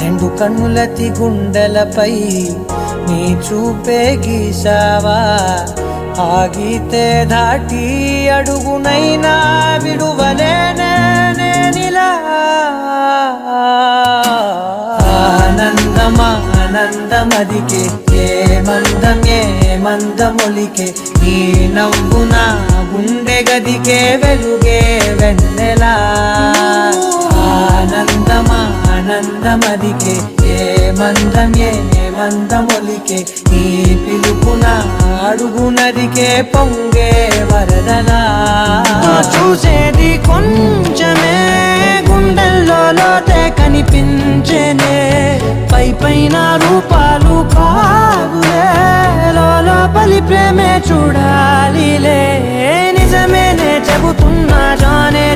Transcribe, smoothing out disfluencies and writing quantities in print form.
రెండు కన్నులతి గుండెలపై నీ చూపే గీసావా, ఆగితే దాటి అడుగునైనా విడువలేనే నేనిలా. ఆనందమదికే ఏ మందమొలికే నీ నవ్వున గుండె గదికే వెలుగే వెన్నెలా. ఆనందమదికే ఏ మందమొలికే నీ పిలుపున అడుగునదికే పొంగే వరదలా. చూసేది కొంచెమే గుండెల్లో లోతే కనిపించేనే, పైన రూపాలు కాదులే లోపలి ప్రేమే చూడాలిలే. నిజమేనే చెబుతున్నా జానే